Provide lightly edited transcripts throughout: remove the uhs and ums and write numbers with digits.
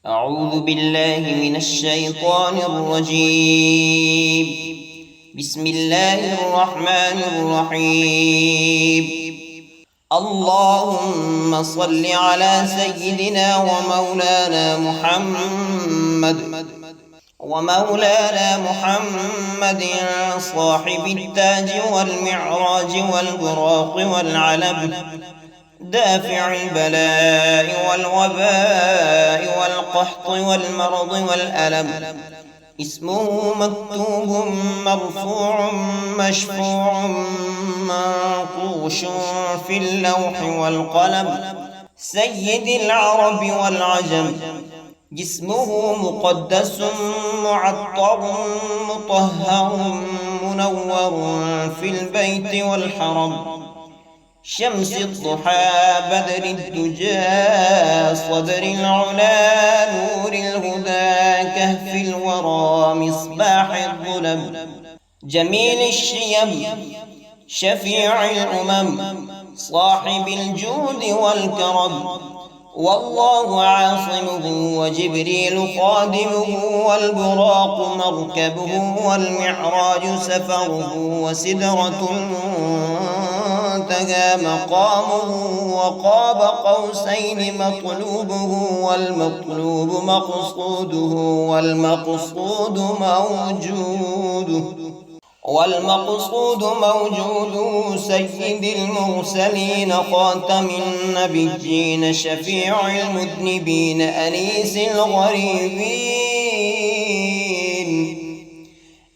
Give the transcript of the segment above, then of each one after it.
أعوذ بالله من الشيطان الرجيم. بسم الله الرحمن الرحيم. اللهم صل على سيدنا ومولانا محمد صاحب التاج والمعراج والبراق والعلم، دافع البلاء والوباء والقحط والمرض والألم. اسمه مكتوب مرفوع مشفوع منقوش في اللوح والقلم، سيد العرب والعجم. جسمه مقدس معطر مطهر منور في البيت والحرم، شمس الضحى بدر الدجى صدر العلا نور الهدى كهف الورى مصباح الظلم، جميل الشيم شفيع الأمم صاحب الجود والكرم. والله عاصمه وجبريل خادمه والبراق مركبه والمعراج سفره وسدرة المنتهى مقامه وقاب قوسين مطلوبه والمطلوب مقصوده والمقصود موجود سيد المرسلين خاتم النبيين شفيع المذنبين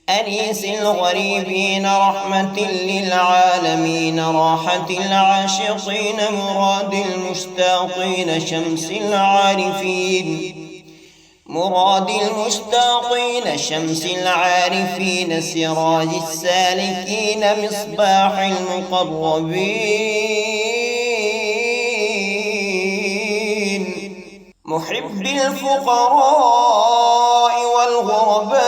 أنيس الغريبين رحمة للعالمين راحة العاشقين مراد المشتاقين شمس العارفين شمس العارفين سراج السالكين مصباح المقربين، محب الفقراء والغرباء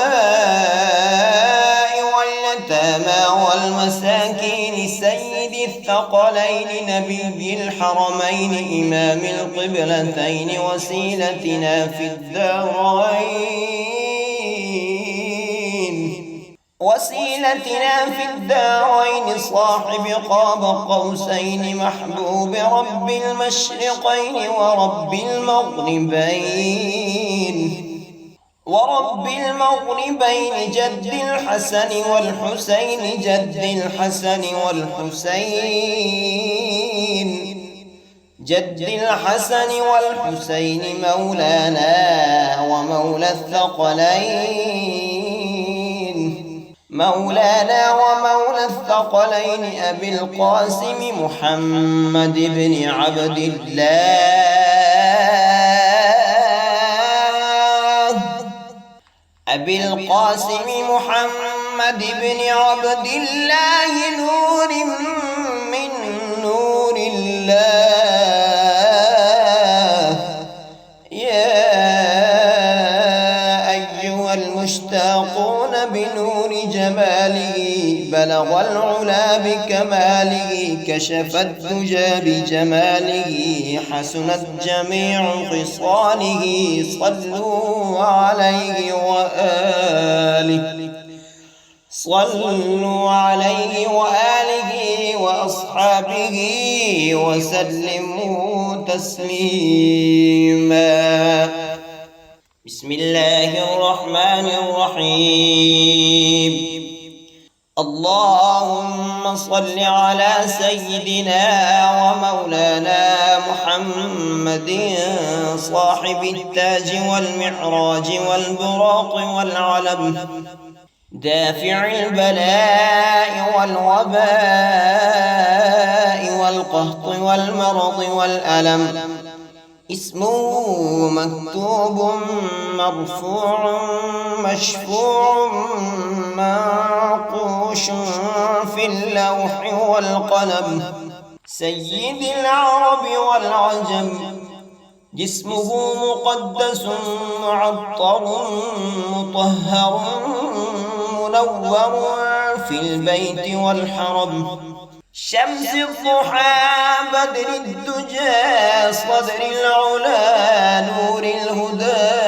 واليتامى والمساكين سيد الثقلين نبي الحرمين إمام القبلتين وسيلتنا في الدارين صاحب قاب قوسين محبوب رب المشرقين ورب المغربين جد الحسن والحسين مولانا ومولى الثقلين أبي القاسم محمد بن عبد الله نور من نور الله. يا أيها المشتاقون بنور جماله بلغ العلا بكماله كشف الدجى بجماله حسنت جميع خصاله صلوا عليه وآله وأصحابه وسلموا تسليما. بسم الله الرحمن الرحيم. اللهم صل على سيدنا ومولانا محمد صاحب التاج والمعراج والبراق والعلم، دافع البلاء والوباء والقحط والمرض والألم. اسمه مكتوب مرفوع مشفوع منقوش في اللوح والقلم، سيد العرب والعجم. جسمه مقدس معطر مطهر منور في البيت والحرم، شمس الضحى بدر الدجى صدر العلا نور الهدى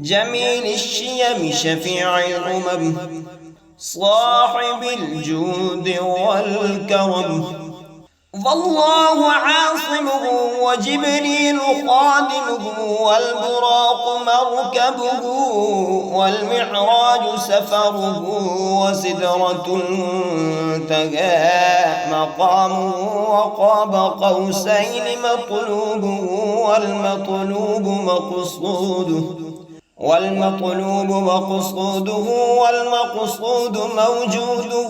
جميل الشيم شفيع الأمم صاحب الجود والكرم والله عاصمه وجبريل خادمه والبراق مركبه والمعراج سفره وسدرة المنتهى مقامه وقاب قوسين مطلوبه والمطلوب مقصوده والمقصود موجوده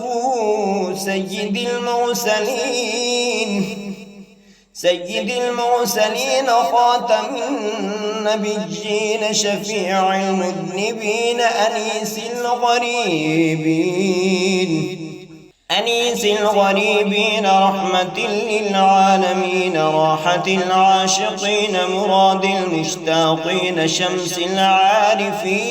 سيد المرسلين خاتم النبيين شفيع المذنبين أنيس الغريبين رحمة للعالمين راحة العاشقين مراد المشتاقين شمس العارفين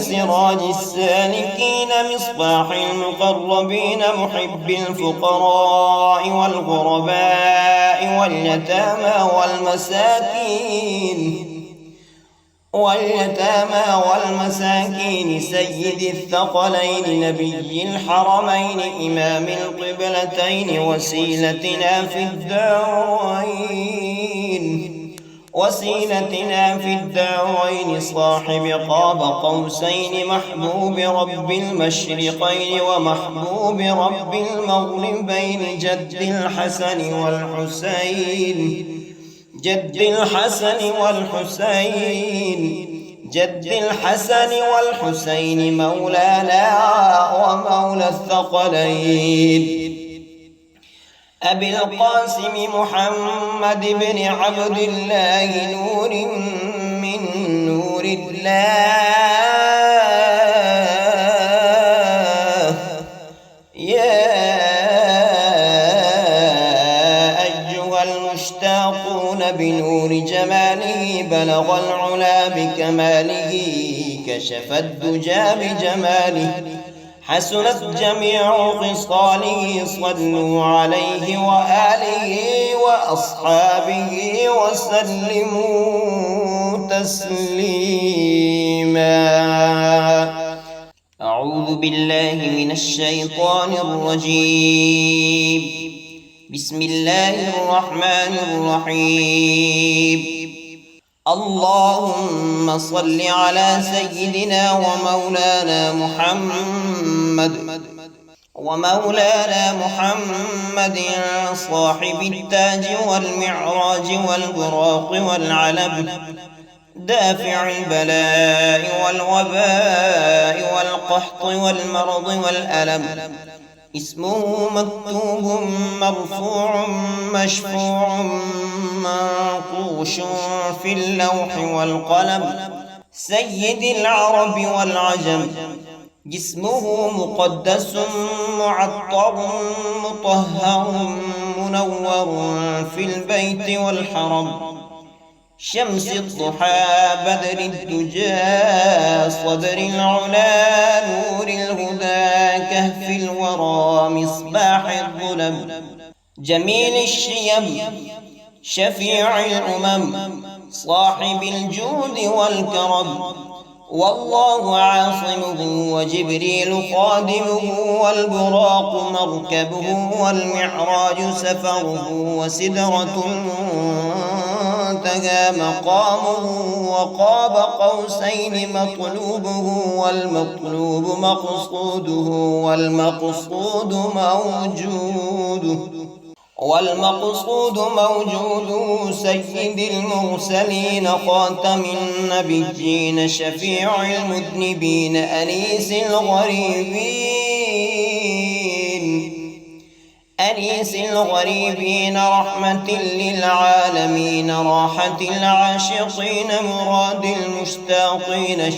سراج السالكين مصباح المقربين محب الفقراء والغرباء واليتامى والمساكين سيد الثقلين نبي الحرمين إمام القبلتين وسيلتنا في الدارين صاحب قاب قوسين محبوب رب المشرقين ومحبوب رب المغربين جد الحسن والحسين مولانا ومولى الثقلين أبي القاسم محمد بن عبد الله نور من نور الله يا أيها المشتاقون بنور جماله بلغ العلا بكماله كشف الدجى بجماله حسنت جميع خصاله صلوا عليه وآله وأصحابه وسلموا تسليما. أعوذ بالله من الشيطان الرجيم. بسم الله الرحمن الرحيم. اللهم صل على سيدنا ومولانا محمد صاحب التاج والمعراج والبراق والعلم دافع البلاء والوباء والقحط والمرض والألم اسمه مكتوب مرفوع مشفوع منقوش في اللوح والقلم سيد العرب والعجم جسمه مقدس معطر مطهر منور في البيت والحرم شمس الضحى بدر الدجى صدر العلا نور الهدى كهف الورى مصباح الظلم جميل الشيم شفيع الأمم صاحب الجود والكرم والله عاصمه وجبريل خادمه والبراق مركبه والمعراج سفره وسدرة المنتهى مقامه وقاب قوسين مطلوبه والمطلوب مقصوده والمقصود موجود سيد المرسلين خاتم النبيين شفيع المذنبين أنيس الغريبين رحمة للعالمين راحة العاشقين مراد المشتاقين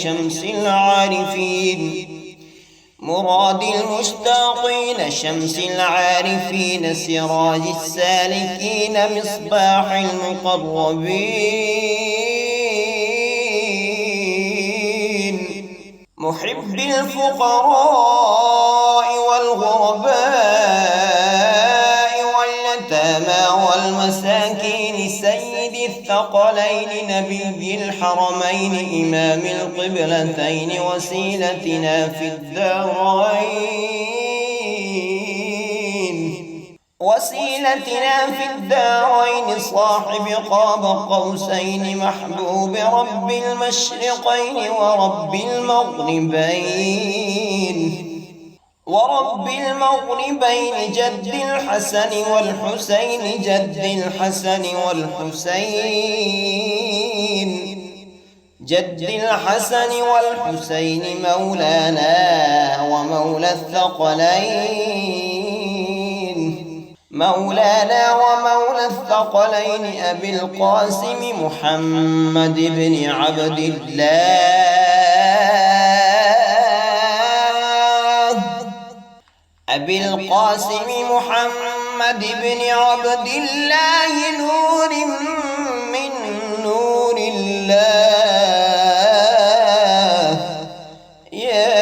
شمس العارفين سراج السالكين مصباح المقربين محب الفقراء والغرباء واليتامى والمساكين سيد الثقلين نبي الحرمين إمام القبلتين وسيلتنا في الدارين صاحب قاب قوسين محبوب رب المشرقين ورب المغربين جد الحسن والحسين مولانا ومولى الثقلين أبي القاسم محمد بن عبد الله نور من نور الله يا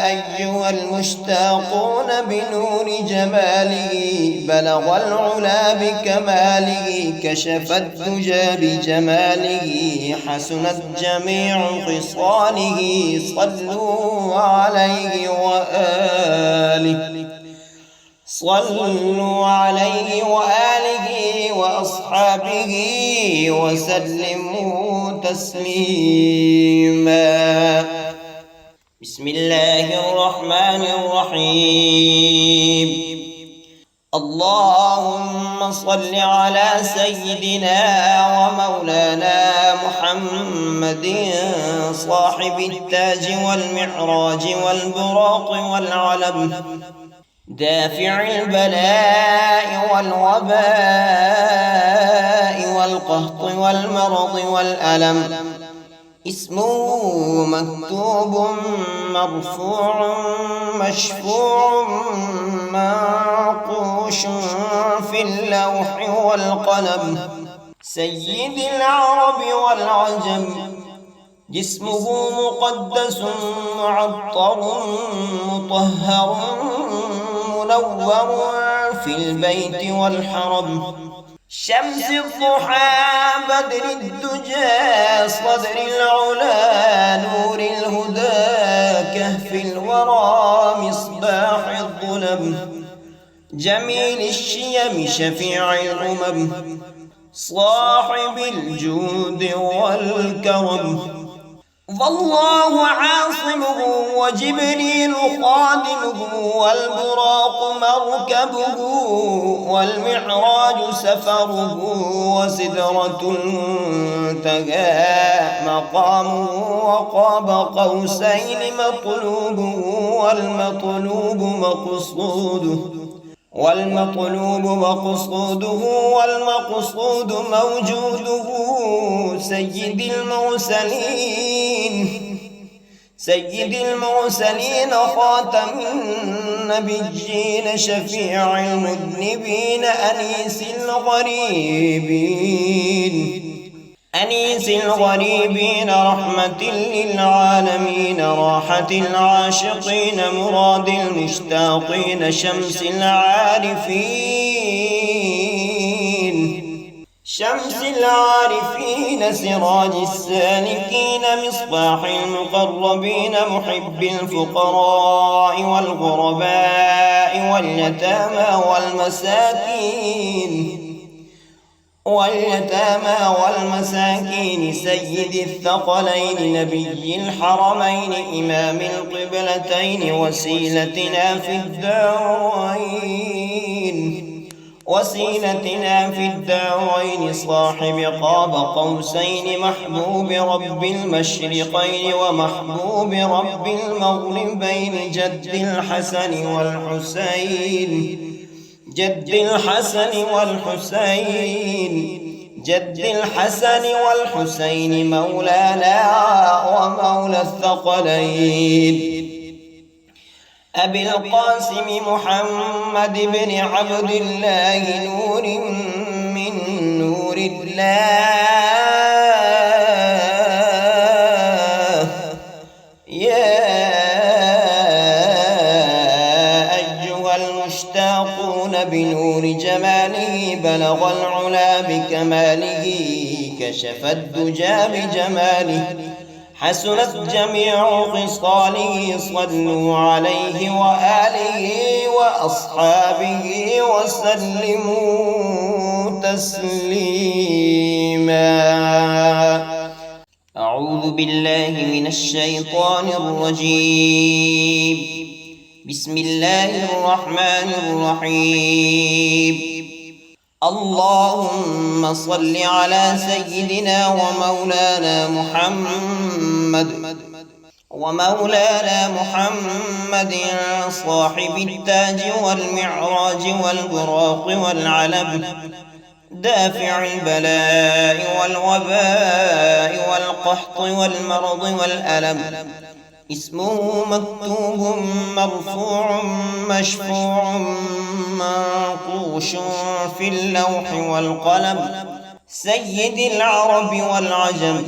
أيها المشتاقون بنور جماله بلغ العلا بكماله كشف الدجى بجماله حسنت جميع خصاله صلوا عليه وآله وأصحابه وسلموا تسليما. بسم الله الرحمن الرحيم. اللهم صل على سيدنا ومولانا محمد صاحب التاج والمعراج والبراق والعلم دافع البلاء والوباء والقهط والمرض والألم اسمه مكتوب مرفوع مشفوع منقوش في اللوح والقلم سيد العرب والعجم جسمه مقدس معطر مطهر منور في البيت والحرم شمس الضحى بدر الدجى صدر العلا نور الهدى كهف الورى مصباح الظلم جميل الشيم شفيع الأمم صاحب الجود والكرم والله عاصمه وجبريل خادمه والبراق مركبه والمعراج سفره وسدرة المنتهى مقامه وقاب قوسين مطلوبه والمطلوب مقصوده موجوده سيد المرسلين خاتم النبيين شفيع المذنبين أنيس الغريبين رحمة للعالمين راحة العاشقين مراد المشتاقين شمس العارفين سراج السالكين مصباح المقربين محب الفقراء والغرباء واليتامى والمساكين سيد الثقلين نبي الحرمين إمام القبلتين وسيلتنا في الدارين صاحب قاب قوسين محبوب رب المشرقين ومحبوب رب المغربين جد الحسن والحسين مولانا ومولى الثقلين أبي القاسم محمد بن عبد الله نور من نور الله يا أيها المشتاقون المشتاقون بنور جماله بلغ العلا بكماله كشف الدجى بجماله حسنت جميع خصاله صلوا عليه وآله وأصحابه وسلموا تسليما. أعوذ بالله من الشيطان الرجيم. بسم الله الرحمن الرحيم. اللهم صل على سيدنا ومولانا محمد صاحب التاج والمعراج والبراق والعلم دافع البلاء والوباء والقحط والمرض والألم اسمه مكتوب مرفوع مشفوع منقوش في اللوح والقلم سيد العرب والعجم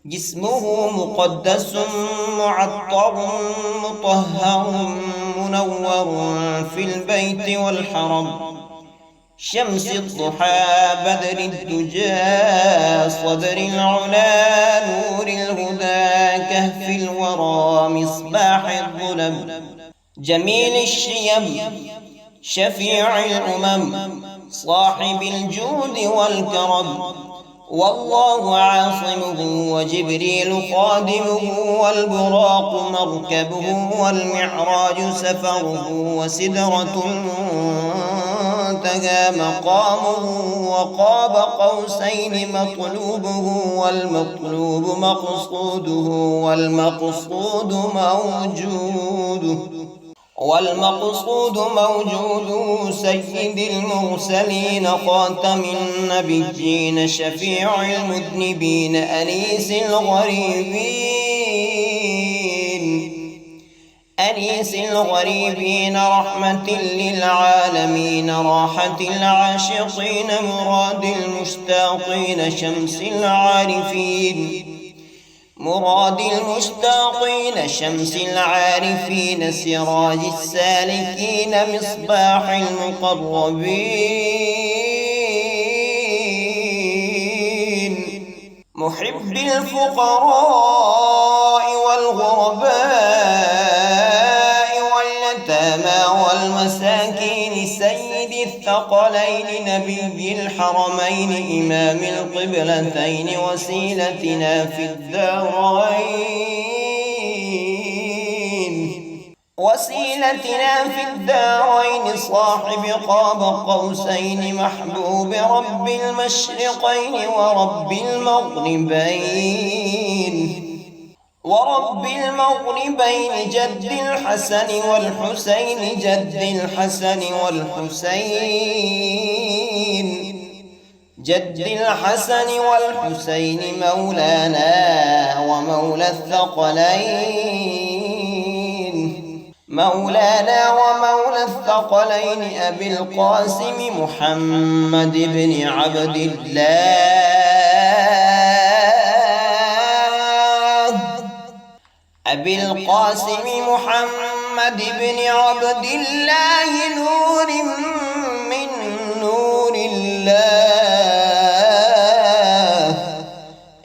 جسمه مقدس معطر مطهر منور في البيت والحرم شمس الضحى بدر الدجى صدر العلا نور الهدى كهف الورى مصباح الظلم جميل الشيم شفيع الأمم صاحب الجود والكرم والله عاصمه وجبريل خادمه والبراق مركبه والمعراج سفره وسدرة المنتهى مقامه وقاب قوسين مطلوبه والمطلوب مقصوده والمقصود موجود سيد المرسلين خاتم النبيين شفيع المذنبين أنيس الغريبين رحمة للعالمين راحة العاشقين مراد المشتاقين شمس العارفين سراج السالكين مصباح المقربين محب الفقراء والغرباء واليتامى والمساكين سيد الثقلين نبي الحرمين إمام القبلتين وسيلتنا في الدارين صاحب قاب قوسين محبوب رب المشرقين ورب المغربين جد الحسن والحسين مولانا ومولى الثقلين أبي القاسم محمد بن عبد الله نور من نور الله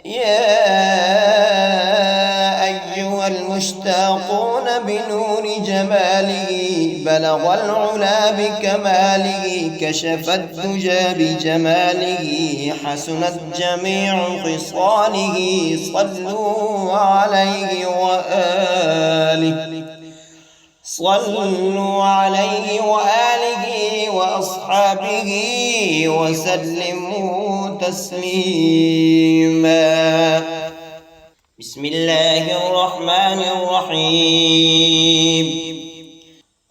يا أيها المشتاقون بنور جماله بلغ العلا بكماله كشف الدجى بجماله حسنت جميع خصاله صلوا عليه وآله وأصحابه وسلموا تسليما. بسم الله الرحمن الرحيم.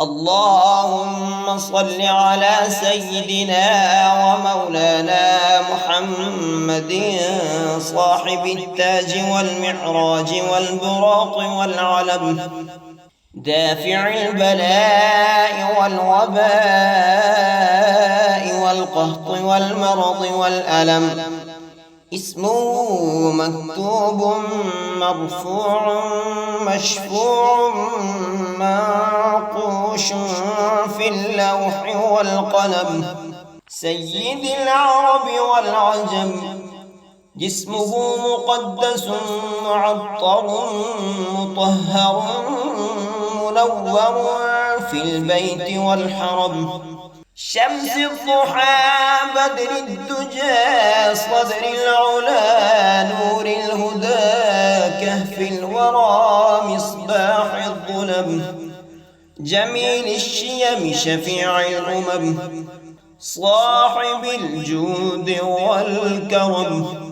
اللهم صل على سيدنا ومولانا محمد صاحب التاج والمعراج والبراق والعلم دافع البلاء والوباء والقهط والمرض والألم اسمه مكتوب مرفوع مشفوع منقوش في اللوح والقلم، سيد العرب والعجم. جسمه مقدس معطر مطهر منور في البيت والحرم، شمس الضحى بدر الدجى صدر العلا نور الهدى كهف الورى مصباح الظلم، جميل الشيم شفيع الأمم صاحب الجود والكرم.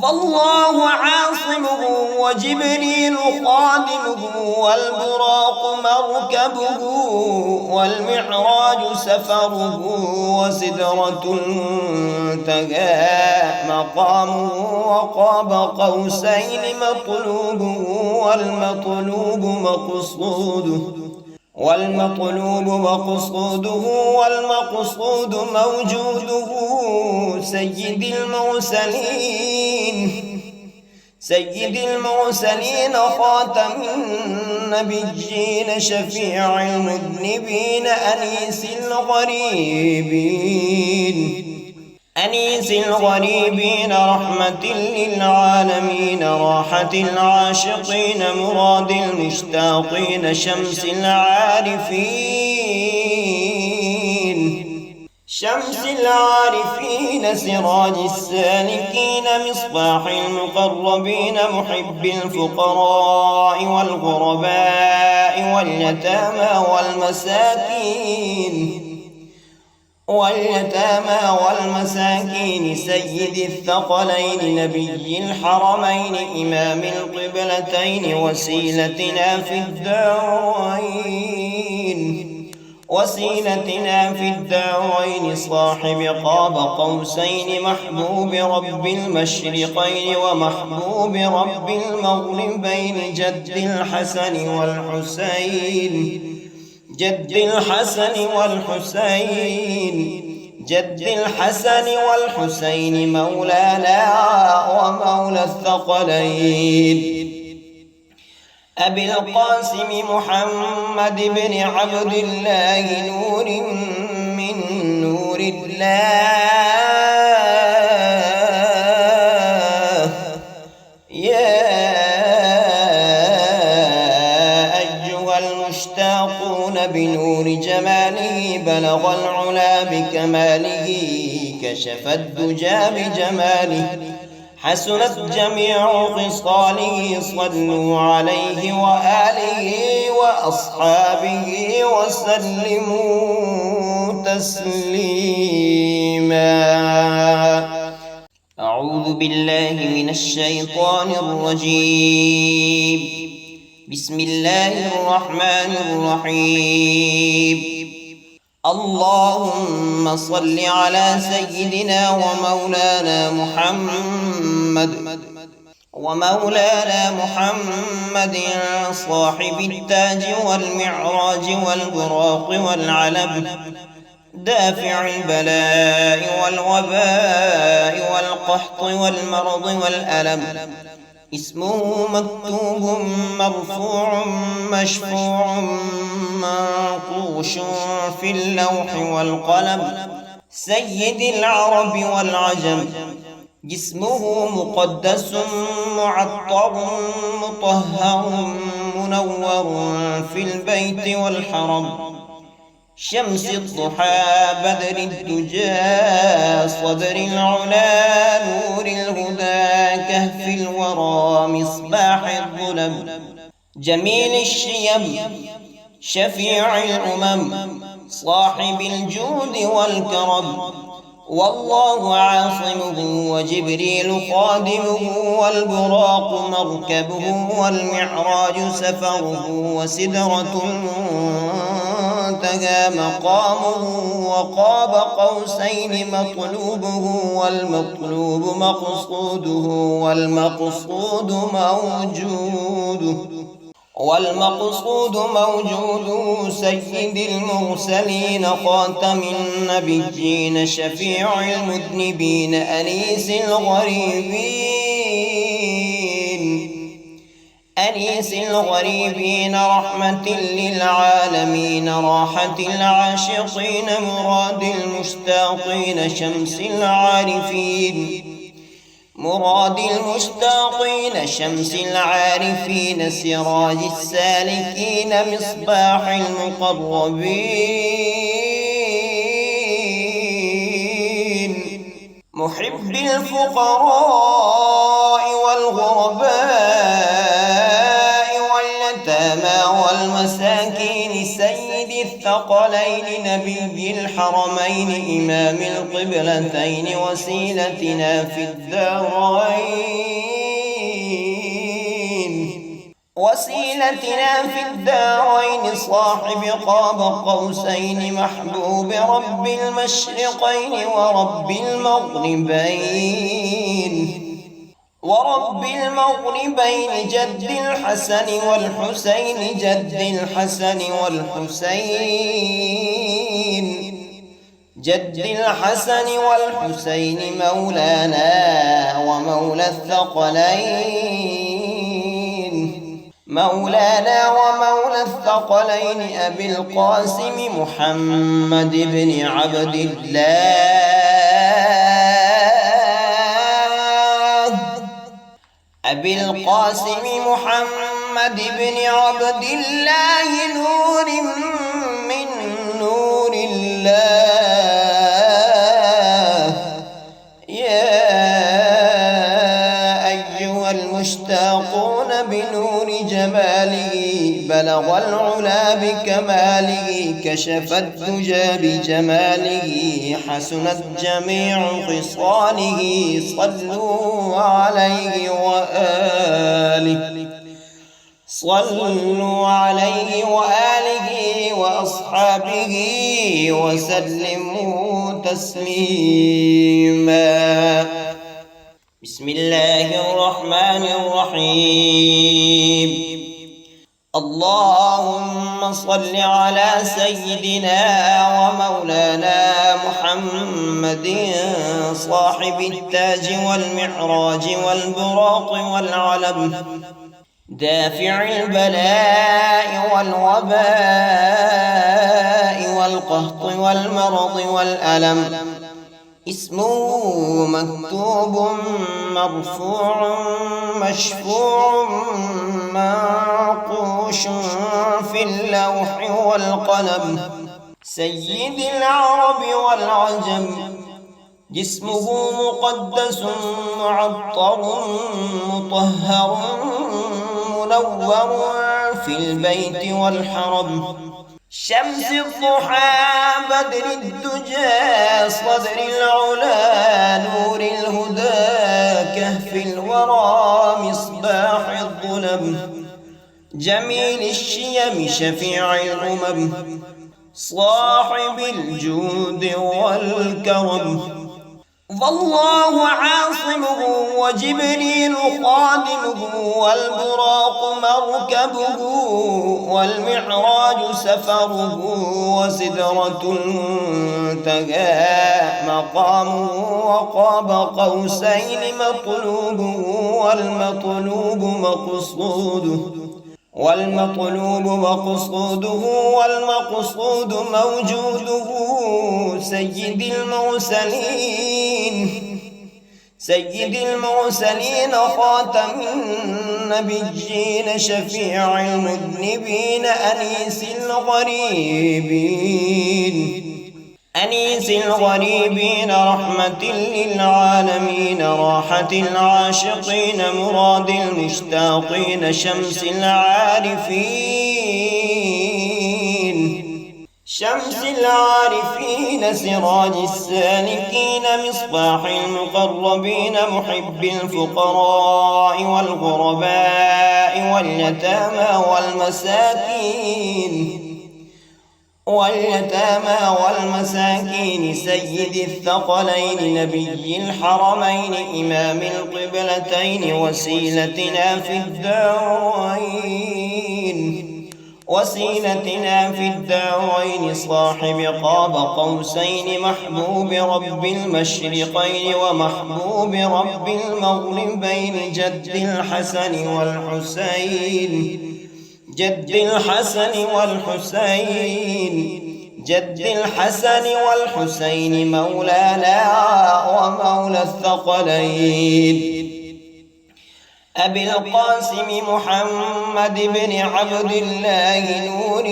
والله عاصمه وجبريل خادمه والبراق مركبه والمعراج سفره وسدرة المنتهى مقامه وقاب قوسين مطلوبه والمطلوب مقصوده والمقصود موجوده، سيد المرسلين خاتم النبيين شفيع المذنبين أنيس الغريبين رحمة للعالمين راحة العاشقين مراد المشتاقين، شمس العارفين سراج السالكين مصباح المقربين محب الفقراء والغرباء واليتامى والمساكين، سيد الثقلين نبي الحرمين إمام القبلتين وسيلتنا في الدارين صاحب قاب قوسين محبوب رب المشرقين ومحبوب رب المغربين، جد الحسن والحسين مولانا ومولى الثقلين، أبي القاسم محمد بن عبد الله نور من نور الله. يا أيها المشتاقون بنور جماله بلغ العلا بكماله كشف الدجى بجماله حسنت جميع خصاله صلوا عليه وآله وأصحابه وسلموا تسليما. أعوذ بالله من الشيطان الرجيم. بسم الله الرحمن الرحيم. اللهم صل على سيدنا ومولانا محمد صاحب التاج والمعراج والبراق والعلم، دافع البلاء والوباء والقحط والمرض والألم. اسمه مكتوب مرفوع مشفوع منقوش في اللوح والقلم، سيد العرب والعجم. جسمه مقدس معطر مطهر منور في البيت والحرم، شمس الضحى بدر الدجى صدر العلا نور الهدى كهف الورى مصباح الظلم، جميل الشيم شفيع الأمم صاحب الجود والكرم. والله عاصمه وجبريل خادمه والبراق مركبه والمعراج سفره وسدرة المنتهى مقامه وقاب قوسين مطلوبه والمطلوب مقصوده والمقصود موجوده. والمقصود موجود سيد المرسلين خاتم النبيين شفيع المذنبين أنيس الغريبين رحمة للعالمين راحة العاشقين مراد المشتاقين شمس العارفين سراج السالكين مصباح المقربين محب الفقراء والغرباء واليتامى والمساكين سيد الثقلين نبي الحرمين إمام القبلتين وسيلتنا في الدارين صاحب قاب قوسين محبوب رب المشرقين ورب المغربين جد الحسن والحسين مولانا ومولى الثقلين أبي القاسم محمد بن عبد الله نور من نور الله يا أيها المشتاقون بنور جماله بلغ العلا بكماله كشف الدجى بجماله حسنت جميع خصاله صلوا عليه وآله وأصحابه وسلموا تسليما. بسم الله الرحمن الرحيم. اللهم صل على سيدنا ومولانا محمد صاحب التاج والمعراج والبراق والعلم دافع البلاء والوباء والقهط والمرض والألم اسمه مكتوب مرفوع مشفوع منقوش في اللوح والقلم سيد العرب والعجم جسمه مقدس معطر مطهر منور في البيت والحرم شمس الضحى بدر الدجى صدر العلا نور الهدى كهف الورى مصباح الظلم جميل الشيم شفيع الأمم صاحب الجود والكرم والله عاصمه وجبريل خادمه والبراق مركبه والمعراج سفره وسدرة المنتهى مقامه وقاب قوسين مطلوبه والمطلوب مقصوده موجوده سيد المرسلين خاتم النبيين شفيع المذنبين أنيس الغريبين رحمة للعالمين راحة العاشقين مراد المشتاقين شمس العارفين سراج السالكين مصباح المقربين محب الفقراء والغرباء واليتامى والمساكين سيد الثقلين نبي الحرمين إمام القبلتين وسيلتنا في الدارين وسيلتنا في الدارين صاحب قاب قوسين محبوب رب المشرقين ومحبوب رب المغربين جد الحسن والحسين جد الحسن والحسين جد الحسن والحسين مولانا ومولى الثقلين أبي القاسم محمد بن عبد الله نور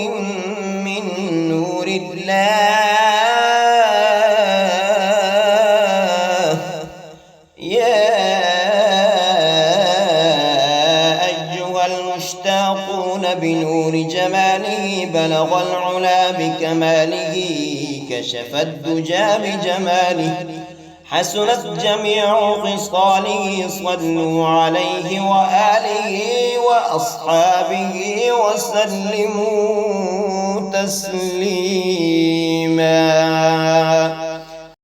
من نور الله يا أيها المشتاقون بنور جماله بلغ العلا بكماله كشف الدجى بجماله حسنت جميع خصاله صلوا عليه وآله وأصحابه وسلموا تسليما.